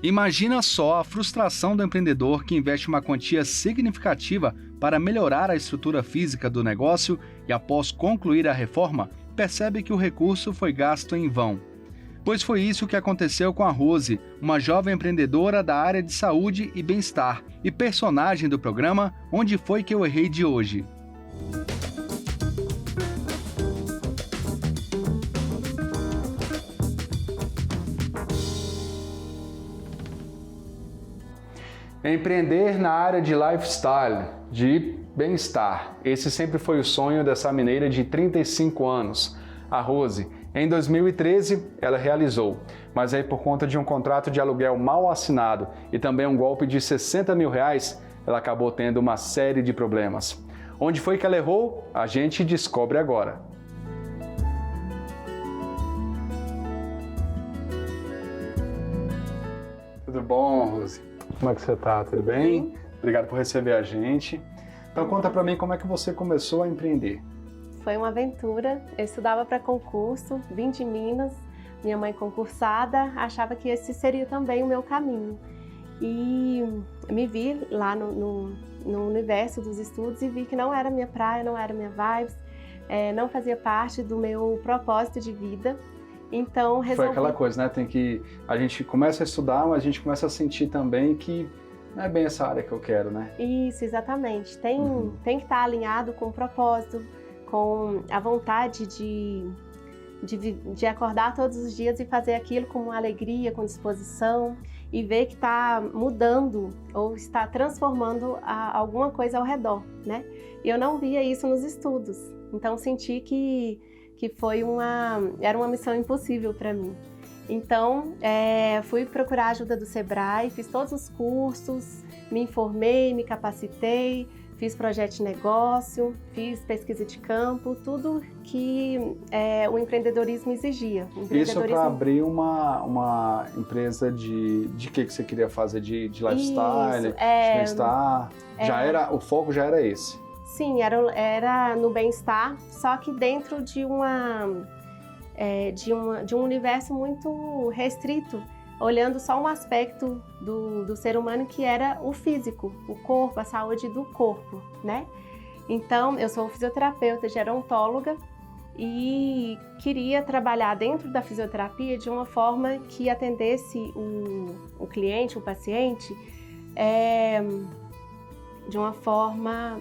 Imagina só a frustração do empreendedor que investe uma quantia significativa para melhorar a estrutura física do negócio e, após concluir a reforma, percebe que o recurso foi gasto em vão. Pois foi isso que aconteceu com a Rose, uma jovem empreendedora da área de saúde e bem-estar e personagem do programa Onde Foi Que Eu Errei de Hoje. Empreender na área de lifestyle, de bem-estar. Esse sempre foi o sonho dessa mineira de 35 anos, a Rose. Em 2013, ela realizou, mas aí por conta de um contrato de aluguel mal assinado e também um golpe de R$60 mil, ela acabou tendo uma série de problemas. Onde foi que ela errou? A gente descobre agora. Tudo bom, Rose? Como é que você tá? Tudo bem? Obrigado por receber a gente. Então conta pra mim como é que você começou a empreender. Foi uma aventura. Eu estudava para concurso, vim de Minas, minha mãe concursada, achava que esse seria também o meu caminho. E me vi lá no universo dos estudos e vi que não era minha praia, não era minha vibes, não fazia parte do meu propósito de vida. Então resolvi... Foi aquela coisa, né? A gente começa a estudar, mas a gente começa a sentir também que não é bem essa área que eu quero, né? Isso, exatamente. Tem que estar alinhado com o propósito, com a vontade de acordar todos os dias e fazer aquilo com uma alegria, com disposição e ver que está mudando ou está transformando alguma coisa ao redor, né? E eu não via isso nos estudos, então senti que era uma missão impossível para mim. Então, fui procurar a ajuda do Sebrae, fiz todos os cursos, me informei, me capacitei, fiz projeto de negócio, fiz pesquisa de campo, tudo que o empreendedorismo exigia. Isso para abrir uma empresa de que você queria fazer? De lifestyle, de bem-estar? O foco já era esse? Sim, era no bem-estar, só que dentro de um universo muito restrito, olhando só um aspecto do ser humano que era o físico, o corpo, a saúde do corpo, né? Então, eu sou fisioterapeuta, gerontóloga e queria trabalhar dentro da fisioterapia de uma forma que atendesse o cliente, o paciente, de uma forma...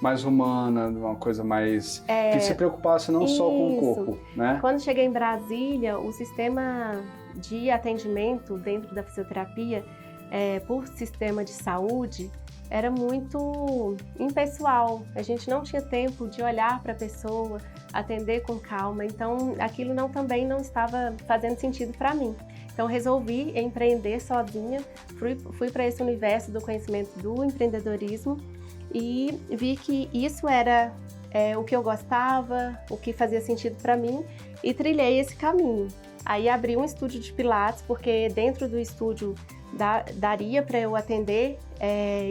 mais humana, uma coisa mais... que se preocupasse não só com o corpo, né? Quando cheguei em Brasília, o sistema de atendimento dentro da fisioterapia, por sistema de saúde, era muito impessoal. A gente não tinha tempo de olhar para a pessoa, atender com calma, então aquilo também não estava fazendo sentido para mim. Então resolvi empreender sozinha, fui para esse universo do conhecimento do empreendedorismo, e vi que isso era o que eu gostava, o que fazia sentido para mim e trilhei esse caminho. Aí abri um estúdio de Pilates, porque dentro do estúdio daria para eu atender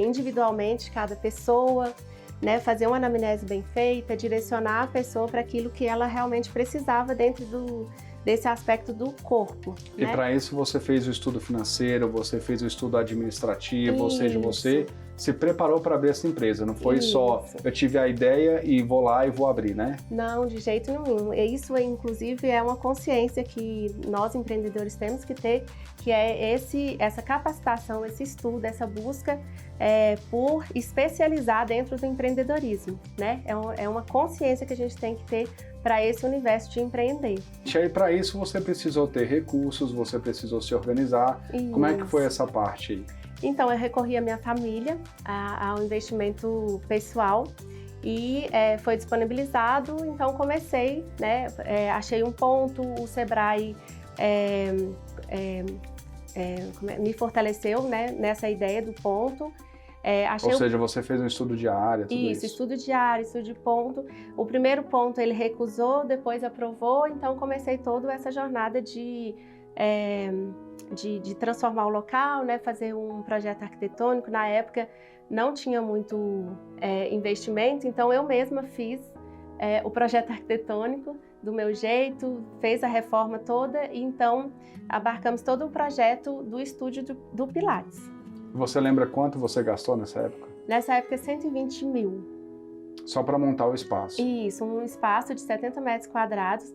individualmente cada pessoa, né, fazer uma anamnese bem feita, direcionar a pessoa para aquilo que ela realmente precisava dentro desse aspecto do corpo. E para isso você fez o estudo financeiro, você fez o estudo administrativo, ou seja, você se preparou para abrir essa empresa, não foi só eu tive a ideia e vou lá e vou abrir, né? Não, de jeito nenhum. Isso, inclusive, é uma consciência que nós empreendedores temos que ter, que é essa capacitação, esse estudo, essa busca por especializar dentro do empreendedorismo, né? É uma consciência que a gente tem que ter para esse universo de empreender. E aí, para isso, você precisou ter recursos, você precisou se organizar. Isso. Como é que foi essa parte aí? Então, eu recorri à minha família, ao investimento pessoal e foi disponibilizado, então comecei, né? Achei um ponto, o Sebrae me fortaleceu, né, nessa ideia do ponto. Ou seja, você fez um estudo de área, tudo isso? Estudo de área, estudo de ponto. O primeiro ponto ele recusou, depois aprovou, então comecei toda essa jornada de transformar o local, né, fazer um projeto arquitetônico. Na época não tinha muito investimento, então eu mesma fiz o projeto arquitetônico, do meu jeito, fez a reforma toda e então abarcamos todo o projeto do estúdio do Pilates. Você lembra quanto você gastou nessa época? Nessa época, 120 mil. Só para montar o espaço? Isso, um espaço de 70 metros quadrados,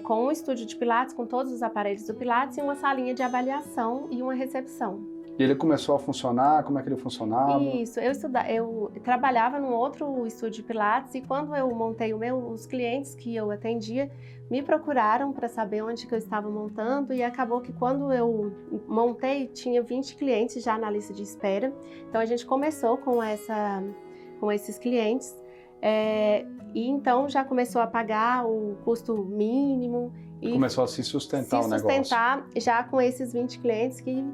com um estúdio de Pilates, com todos os aparelhos do Pilates e uma salinha de avaliação e uma recepção. E ele começou a funcionar? Como é que ele funcionava? Isso, eu trabalhava num outro estúdio de Pilates e quando eu montei os clientes que eu atendia me procuraram para saber onde que eu estava montando e acabou que quando eu montei tinha 20 clientes já na lista de espera. Então a gente começou com esses clientes e então já começou a pagar o custo mínimo. E começou a se sustentar o negócio. Se sustentar já com esses 20 clientes que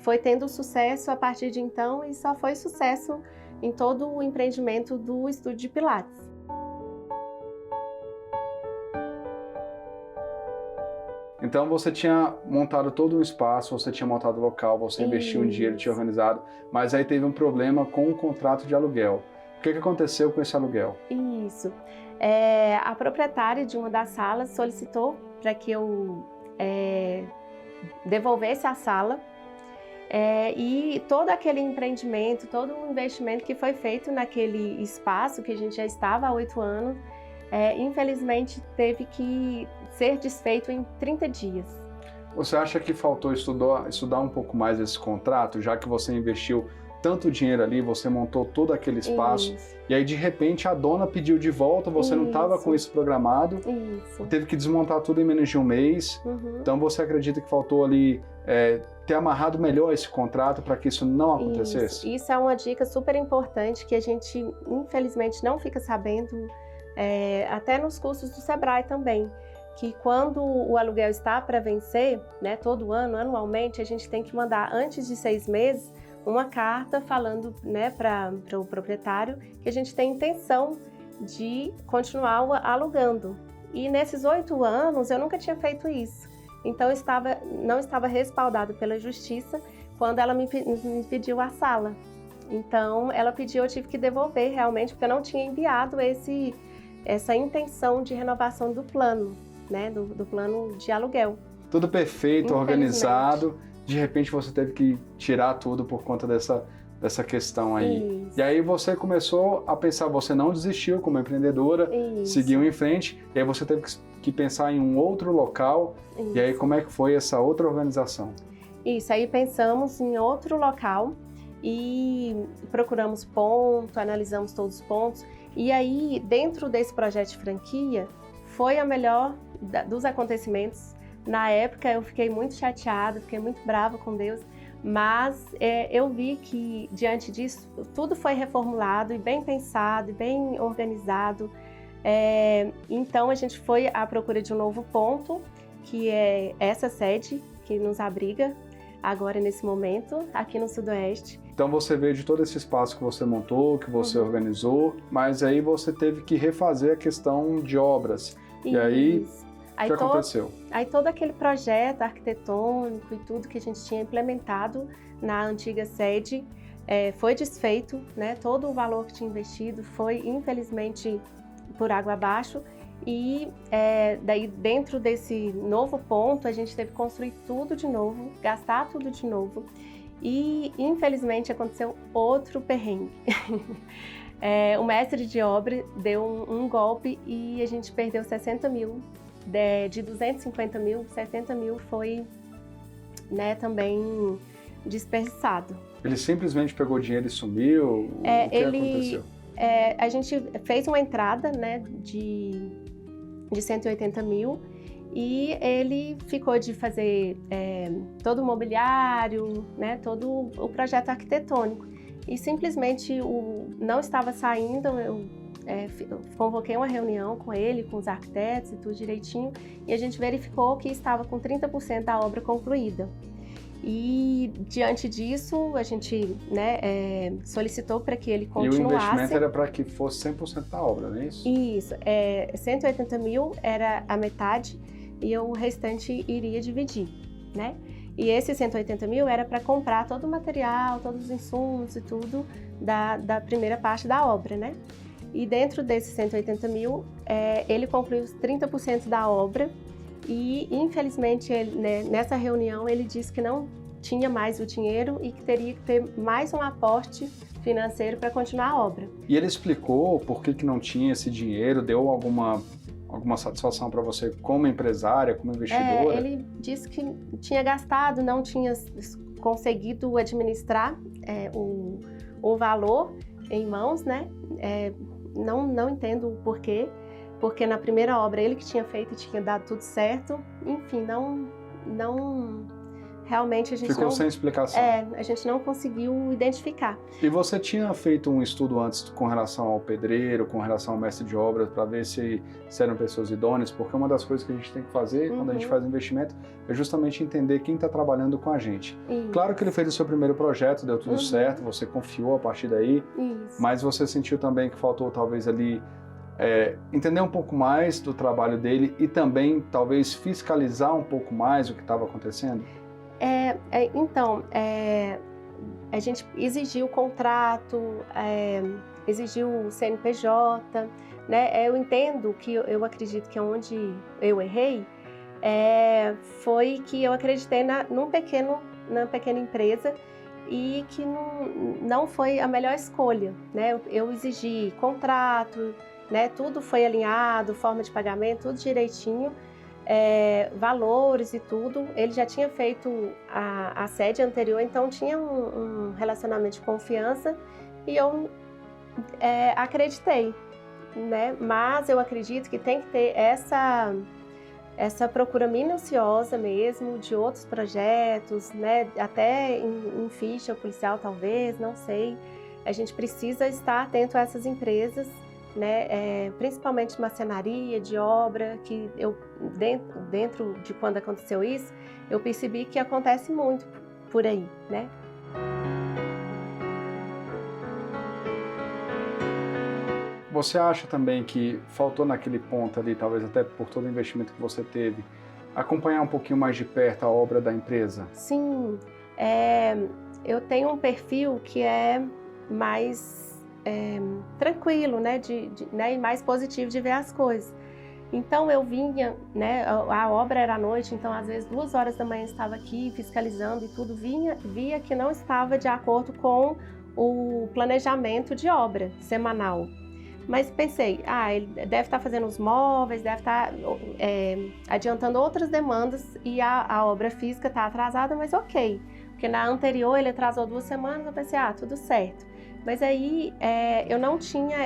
foi tendo sucesso a partir de então e só foi sucesso em todo o empreendimento do estúdio de Pilates. Então você tinha montado todo um espaço, você tinha montado o local, você investiu um dinheiro, tinha organizado, mas aí teve um problema com o contrato de aluguel. O que aconteceu com esse aluguel? Isso. A proprietária de uma das salas solicitou para que eu devolvesse a sala e todo aquele empreendimento, todo o investimento que foi feito naquele espaço que a gente já estava há 8 anos, infelizmente teve que ser desfeito em 30 dias. Você acha que faltou estudar um pouco mais esse contrato, já que você investiu tanto dinheiro ali, você montou todo aquele espaço, e aí de repente a dona pediu de volta, você não estava com isso programado, teve que desmontar tudo em menos de um mês, então você acredita que faltou ali ter amarrado melhor esse contrato para que isso não acontecesse? Isso é uma dica super importante que a gente infelizmente não fica sabendo, até nos cursos do Sebrae também, que quando o aluguel está para vencer, né, todo ano, anualmente, a gente tem que mandar antes de 6 meses uma carta falando, né, para o proprietário que a gente tem intenção de continuar alugando. E nesses 8 anos eu nunca tinha feito isso. Então não estava respaldado pela justiça quando ela me pediu a sala. Então ela pediu, eu tive que devolver realmente, porque eu não tinha enviado essa intenção de renovação do plano, né, do plano de aluguel. Tudo perfeito, organizado. De repente você teve que tirar tudo por conta dessa questão aí. Isso. E aí você começou a pensar, você não desistiu como empreendedora, seguiu em frente, e aí você teve que pensar em um outro local. E aí como é que foi essa outra organização? Isso, aí pensamos em outro local e procuramos ponto, analisamos todos os pontos. E aí, dentro desse projeto de franquia, foi a melhor dos acontecimentos. Na época eu fiquei muito chateada, fiquei muito brava com Deus, mas eu vi que diante disso tudo foi reformulado e bem pensado e bem organizado. Então a gente foi à procura de um novo ponto, que é essa sede que nos abriga agora nesse momento, aqui no Sudoeste. Então você veio de todo esse espaço que você montou, que você organizou, mas aí você teve que refazer a questão de obras. E aí... O que aconteceu? Aí todo aquele projeto arquitetônico e tudo que a gente tinha implementado na antiga sede foi desfeito, né? Todo o valor que tinha investido foi, infelizmente, por água abaixo. E daí, dentro desse novo ponto, a gente teve que construir tudo de novo, gastar tudo de novo. E, infelizmente, aconteceu outro perrengue. O mestre de obra deu um golpe e a gente perdeu 60 mil. De 250 mil, 70 mil foi, né, também desperdiçado. Ele simplesmente pegou o dinheiro e sumiu? O que aconteceu? A gente fez uma entrada, né, de 180 mil e ele ficou de fazer todo o mobiliário, né, todo o projeto arquitetônico. E simplesmente não estava saindo. Eu convoquei uma reunião com ele, com os arquitetos e tudo direitinho, e a gente verificou que estava com 30% da obra concluída. E diante disso, a gente, né, solicitou para que ele continuasse. E o investimento era para que fosse 100% da obra, não é isso? Isso, 180 mil era a metade e o restante iria dividir, né? E esse 180 mil era para comprar todo o material, todos os insumos e tudo da primeira parte da obra, né? E dentro desses 180 mil, ele concluiu os 30% da obra e, infelizmente, nessa reunião ele disse que não tinha mais o dinheiro e que teria que ter mais um aporte financeiro para continuar a obra. E ele explicou por que não tinha esse dinheiro, deu alguma satisfação para você como empresária, como investidora? Ele disse que tinha gastado, não tinha conseguido administrar o valor em mãos, né? Não entendo o porquê, porque na primeira obra ele que tinha feito e tinha dado tudo certo. Enfim, realmente a gente ficou sem explicação. A gente não conseguiu identificar. E você tinha feito um estudo antes com relação ao pedreiro, com relação ao mestre de obras, para ver se eram pessoas idôneas? Porque uma das coisas que a gente tem que fazer quando a gente faz investimento é justamente entender quem está trabalhando com a gente. Isso. Claro que ele fez o seu primeiro projeto, deu tudo certo, você confiou a partir daí, mas você sentiu também que faltou talvez ali entender um pouco mais do trabalho dele e também talvez fiscalizar um pouco mais o que estava acontecendo? Então, a gente exigiu o contrato, exigiu o CNPJ, né? Eu entendo que eu acredito que onde eu errei foi que eu acreditei na pequena empresa e que não foi a melhor escolha, né? Eu exigi contrato, né? Tudo foi alinhado, forma de pagamento, tudo direitinho. Valores e tudo, ele já tinha feito a sede anterior, então tinha um relacionamento de confiança e eu acreditei, né? Mas eu acredito que tem que ter essa procura minuciosa mesmo de outros projetos, né? Até em ficha policial talvez, não sei. A gente precisa estar atento a essas empresas, né, principalmente marcenaria, de obra, que eu, dentro de quando aconteceu isso, eu percebi que acontece muito por aí, né? Você acha também que faltou naquele ponto ali, talvez até por todo o investimento que você teve, acompanhar um pouquinho mais de perto a obra da empresa? Sim, eu tenho um perfil que é mais tranquilo, né, né, e mais positivo de ver as coisas. Então eu vinha, né, a obra era à noite, então às vezes 2 horas da manhã estava aqui fiscalizando e tudo, via que não estava de acordo com o planejamento de obra semanal. Mas pensei, ele deve estar fazendo os móveis, deve estar adiantando outras demandas e a obra física está atrasada, mas ok. Porque na anterior ele atrasou 2 semanas, eu pensei, tudo certo. Mas aí eu não tinha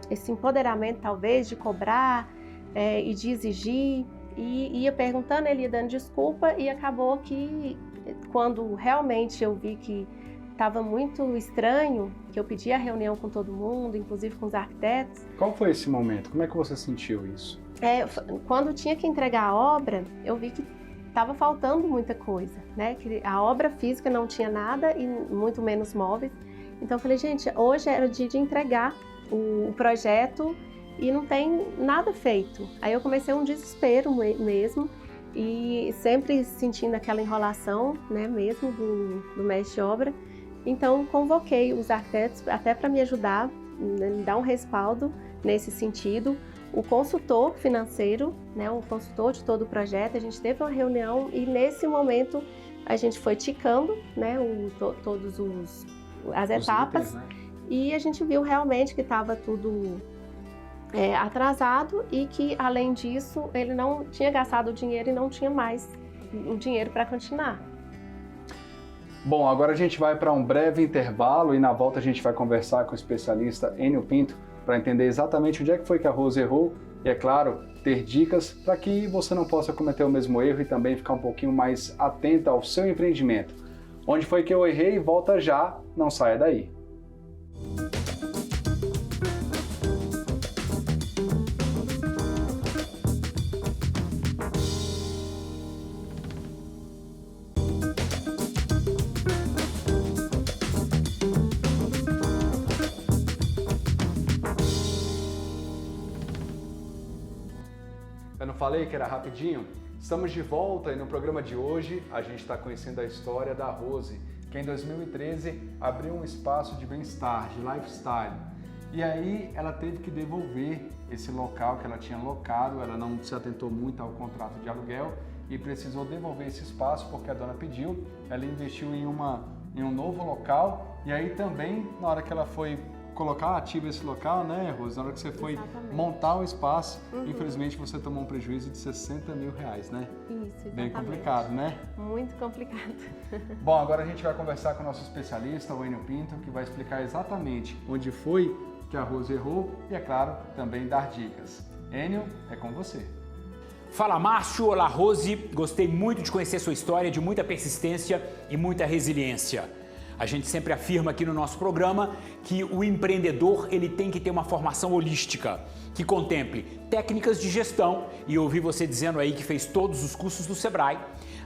esse empoderamento, talvez, de cobrar e de exigir. E ia perguntando, ele ia dando desculpa e acabou que, quando realmente eu vi que estava muito estranho, que eu pedi a reunião com todo mundo, inclusive com os arquitetos. Qual foi esse momento? Como é que você sentiu isso? Quando tinha que entregar a obra, eu vi que estava faltando muita coisa, né? Que a obra física não tinha nada e muito menos móveis. Então eu falei, gente, hoje era o dia de entregar o projeto e não tem nada feito. Aí eu comecei um desespero mesmo e sempre sentindo aquela enrolação, né, mesmo do mestre de obra. Então convoquei os arquitetos até para me ajudar, né, me dar um respaldo nesse sentido. O consultor financeiro, né, o consultor de todo o projeto, a gente teve uma reunião e nesse momento a gente foi ticando, né, todos as etapas, itens, né? E a gente viu realmente que estava tudo atrasado e que, além disso, ele não tinha gastado o dinheiro e não tinha mais o dinheiro para continuar. Bom, agora a gente vai para um breve intervalo e na volta a gente vai conversar com o especialista Enio Pinto para entender exatamente onde é que foi que a Rose errou e, é claro, ter dicas para que você não possa cometer o mesmo erro e também ficar um pouquinho mais atenta ao seu empreendimento. Onde foi que eu errei? Volta já, não saia daí. Eu não falei que era rapidinho? Estamos de volta e no programa de hoje a gente está conhecendo a história da Rose, que em 2013 abriu um espaço de bem-estar, de lifestyle. E aí ela teve que devolver esse local que ela tinha locado, ela não se atentou muito ao contrato de aluguel e precisou devolver esse espaço porque a dona pediu, ela investiu em um novo local e aí também na hora que ela foi colocar ativo esse local, né, Rose, na hora que você foi montar o espaço, infelizmente você tomou um prejuízo de R$60 mil, né? Isso, exatamente. Bem complicado, né? Muito complicado. Bom, agora a gente vai conversar com o nosso especialista, o Enio Pinto, que vai explicar exatamente onde foi que a Rose errou e, é claro, também dar dicas. Enio, é com você. Fala Márcio, olá Rose, gostei muito de conhecer sua história de muita persistência e muita resiliência. A gente sempre afirma aqui no nosso programa que o empreendedor ele tem que ter uma formação holística, que contemple técnicas de gestão, e eu ouvi você dizendo aí que fez todos os cursos do Sebrae,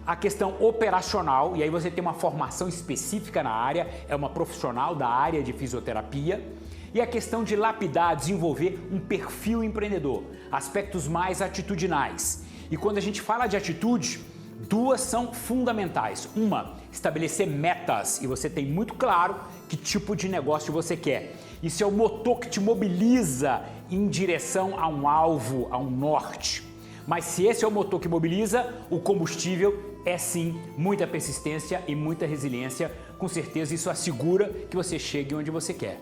a questão operacional, e aí você tem uma formação específica na área, é uma profissional da área de fisioterapia, e a questão de lapidar, desenvolver um perfil empreendedor, aspectos mais atitudinais. E quando a gente fala de atitude, duas são fundamentais. Uma, estabelecer metas e você tem muito claro que tipo de negócio você quer. Isso é o motor que te mobiliza em direção a um alvo, a um norte. Mas se esse é o motor que mobiliza, o combustível é sim muita persistência e muita resiliência. Com certeza isso assegura que você chegue onde você quer.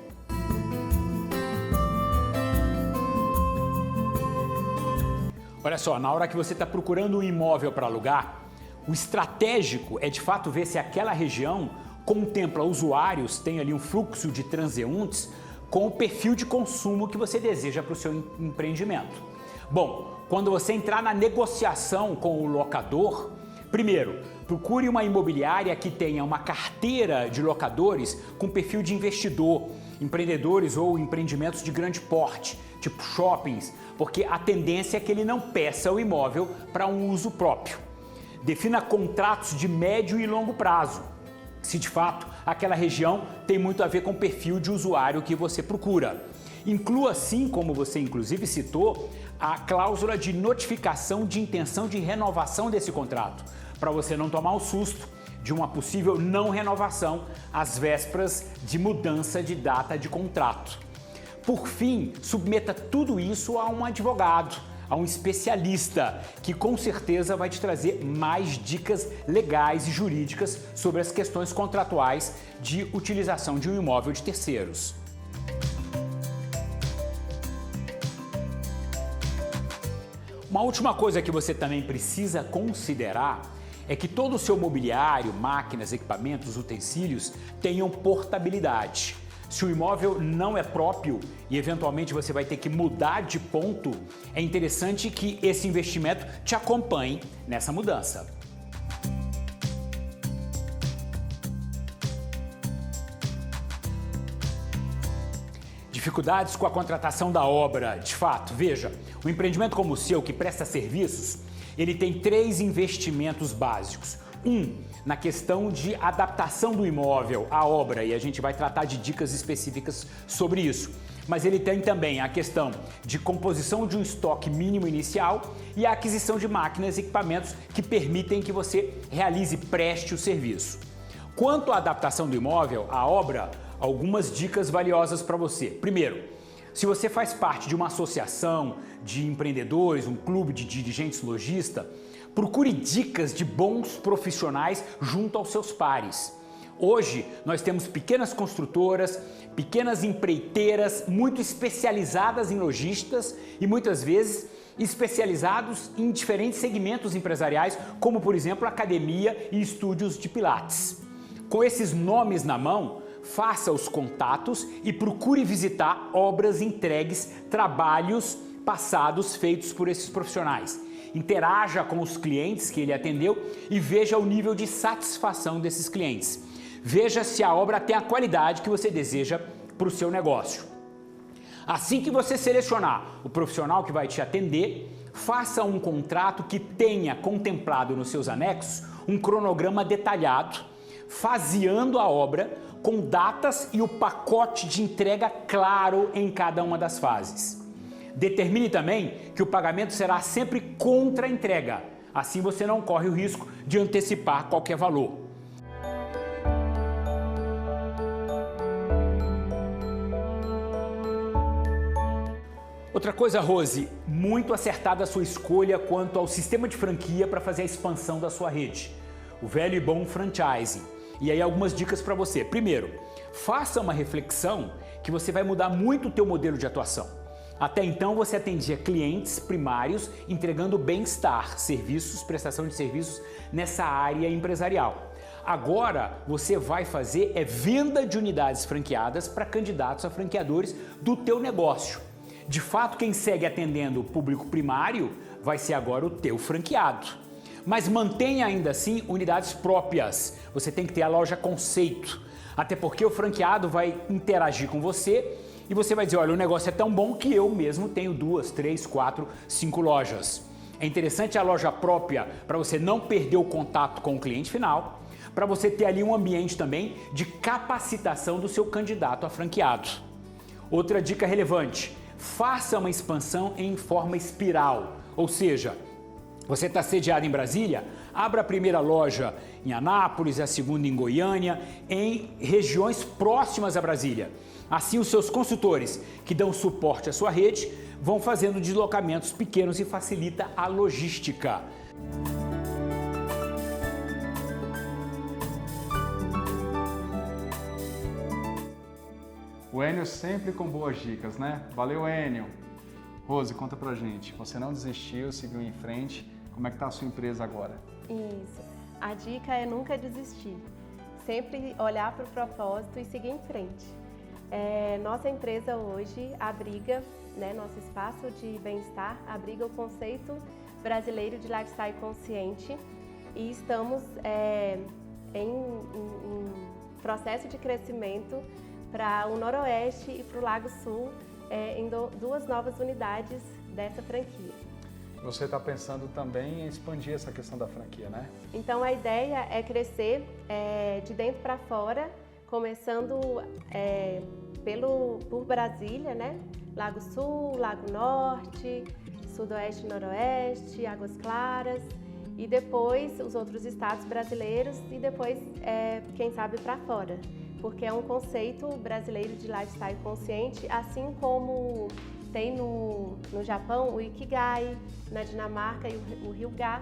Olha só, na hora que você está procurando um imóvel para alugar, o estratégico é de fato ver se aquela região contempla usuários, tem ali um fluxo de transeuntes com o perfil de consumo que você deseja para o seu empreendimento. Bom, quando você entrar na negociação com o locador, primeiro, procure uma imobiliária que tenha uma carteira de locadores com perfil de investidor, empreendedores ou empreendimentos de grande porte, tipo shoppings, porque a tendência é que ele não peça o imóvel para um uso próprio. Defina contratos de médio e longo prazo, se de fato aquela região tem muito a ver com o perfil de usuário que você procura. Inclua, assim como você inclusive citou, a cláusula de notificação de intenção de renovação desse contrato, para você não tomar o susto de uma possível não renovação às vésperas de mudança de data de contrato. Por fim, submeta tudo isso a um advogado, a um especialista, que com certeza vai te trazer mais dicas legais e jurídicas sobre as questões contratuais de utilização de um imóvel de terceiros. Uma última coisa que você também precisa considerar é que todo o seu mobiliário, máquinas, equipamentos, utensílios tenham portabilidade. Se o imóvel não é próprio e eventualmente você vai ter que mudar de ponto, é interessante que esse investimento te acompanhe nessa mudança. Dificuldades com a contratação da obra. De fato, veja, um empreendimento como o seu que presta serviços, ele tem 3 investimentos básicos. Na questão de adaptação do imóvel à obra, e a gente vai tratar de dicas específicas sobre isso. Mas ele tem também a questão de composição de um estoque mínimo inicial e a aquisição de máquinas e equipamentos que permitem que você preste o serviço. Quanto à adaptação do imóvel à obra, algumas dicas valiosas para você. Primeiro, se você faz parte de uma associação de empreendedores, um clube de dirigentes lojistas, procure dicas de bons profissionais junto aos seus pares. Hoje, nós temos pequenas construtoras, pequenas empreiteiras muito especializadas em lojistas e muitas vezes especializados em diferentes segmentos empresariais, como por exemplo academia e estúdios de pilates. Com esses nomes na mão, faça os contatos e procure visitar obras entregues, trabalhos passados feitos por esses profissionais. Interaja com os clientes que ele atendeu e veja o nível de satisfação desses clientes. Veja se a obra tem a qualidade que você deseja para o seu negócio. Assim que você selecionar o profissional que vai te atender, faça um contrato que tenha contemplado nos seus anexos um cronograma detalhado, faseando a obra com datas e o pacote de entrega claro em cada uma das fases. Determine também que o pagamento será sempre contra a entrega, assim você não corre o risco de antecipar qualquer valor. Outra coisa, Rose, muito acertada a sua escolha quanto ao sistema de franquia para fazer a expansão da sua rede. O velho e bom franchising. E aí algumas dicas para você. Primeiro, faça uma reflexão que você vai mudar muito o teu modelo de atuação. Até então você atendia clientes primários entregando bem-estar, serviços, prestação de serviços nessa área empresarial. Agora você vai fazer venda de unidades franqueadas para candidatos a franqueadores do teu negócio. De fato, quem segue atendendo o público primário vai ser agora o teu franqueado. Mas mantenha ainda assim unidades próprias. Você tem que ter a loja conceito. Até porque o franqueado vai interagir com você e você vai dizer, olha, o negócio é tão bom que eu mesmo tenho 2, 3, 4, 5 lojas. É interessante a loja própria para você não perder o contato com o cliente final, para você ter ali um ambiente também de capacitação do seu candidato a franqueado. Outra dica relevante, faça uma expansão em forma espiral, ou seja, você está sediado em Brasília, abra a primeira loja em Anápolis, a segunda em Goiânia, em regiões próximas a Brasília. Assim, os seus consultores que dão suporte à sua rede vão fazendo deslocamentos pequenos e facilita a logística. O Enio sempre com boas dicas, né? Valeu, Enio! Rose, conta pra gente, você não desistiu, seguiu em frente, como é que tá a sua empresa agora? Isso. A dica é nunca desistir. Sempre olhar para o propósito e seguir em frente. Nossa empresa hoje abriga, nosso espaço de bem-estar, abriga o conceito brasileiro de lifestyle consciente e estamos em processo de crescimento para o Noroeste e para o Lago Sul, em 2 novas unidades dessa franquia. Você está pensando também em expandir essa questão da franquia, né? Então a ideia é crescer de dentro para fora, começando por Brasília, né? Lago Sul, Lago Norte, Sudoeste e Noroeste, Águas Claras e depois os outros estados brasileiros e depois, quem sabe, para fora. Porque é um conceito brasileiro de lifestyle consciente, assim como tem no Japão o Ikigai, na Dinamarca o Ryuga.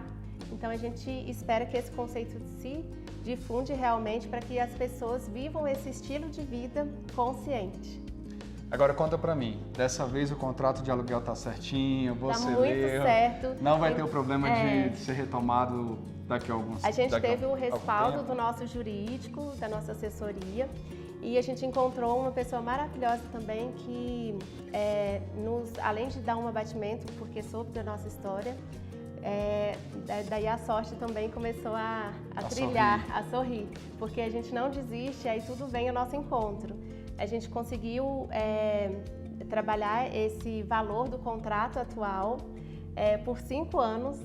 Então a gente espera que esse conceito se difunde realmente para que as pessoas vivam esse estilo de vida consciente. Agora conta pra mim, dessa vez o contrato de aluguel tá certinho, você tá muito leu, certo. Não vai ter o problema de ser retomado daqui a alguns... A gente teve o respaldo do nosso jurídico, da nossa assessoria, e a gente encontrou uma pessoa maravilhosa também que, além de dar um abatimento, porque soube da nossa história, daí a sorte também começou a trilhar, a sorrir, porque a gente não desiste, aí tudo vem ao nosso encontro. A gente conseguiu trabalhar esse valor do contrato atual por 5 anos,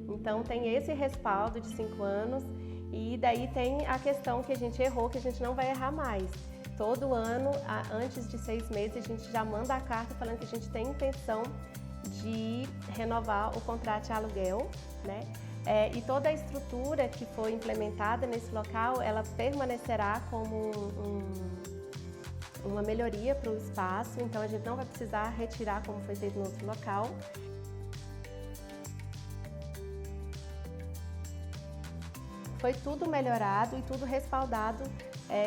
então tem esse respaldo de 5 anos e daí tem a questão que a gente errou, que a gente não vai errar mais. Todo ano, antes de 6 meses, a gente já manda a carta falando que a gente tem intenção de renovar o contrato de aluguel, né? E toda a estrutura que foi implementada nesse local, ela permanecerá como uma melhoria para o espaço, então a gente não vai precisar retirar como foi feito no outro local. Foi tudo melhorado e tudo respaldado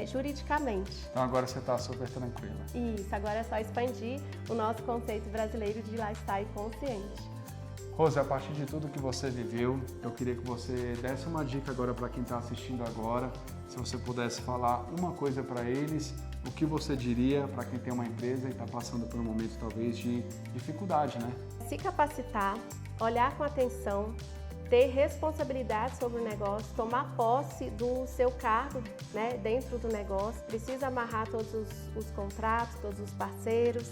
juridicamente. Então agora você está super tranquila. Isso, agora é só expandir o nosso conceito brasileiro de lifestyle consciente. Rose, a partir de tudo que você viveu, eu queria que você desse uma dica agora para quem está assistindo agora. Se você pudesse falar uma coisa para eles, o que você diria para quem tem uma empresa e está passando por um momento talvez de dificuldade, né? Se capacitar, olhar com atenção, ter responsabilidade sobre o negócio, tomar posse do seu cargo, né, dentro do negócio, precisa amarrar todos os contratos, todos os parceiros,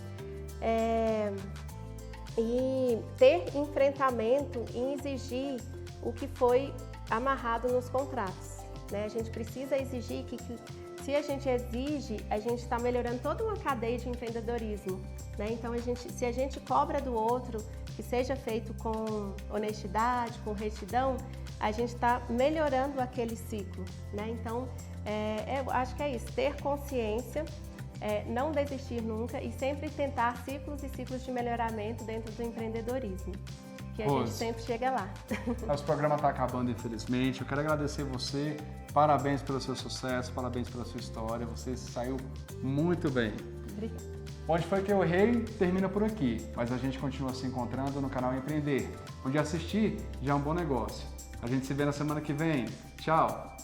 e ter enfrentamento em exigir o que foi amarrado nos contratos, né? A gente precisa exigir que se a gente exige, a gente está melhorando toda uma cadeia de empreendedorismo, né? Então, se a gente cobra do outro que seja feito com honestidade, com retidão, a gente está melhorando aquele ciclo, né? Então, eu acho que é isso, ter consciência não desistir nunca e sempre tentar ciclos e ciclos de melhoramento dentro do empreendedorismo, que a gente sempre chega lá. Nosso programa está acabando, infelizmente. Eu quero agradecer você, parabéns pelo seu sucesso, parabéns pela sua história, você saiu muito bem. Obrigada. Onde Foi Que Eu Errei termina por aqui, mas a gente continua se encontrando no canal Empreender, onde assistir já é um bom negócio. A gente se vê na semana que vem. Tchau!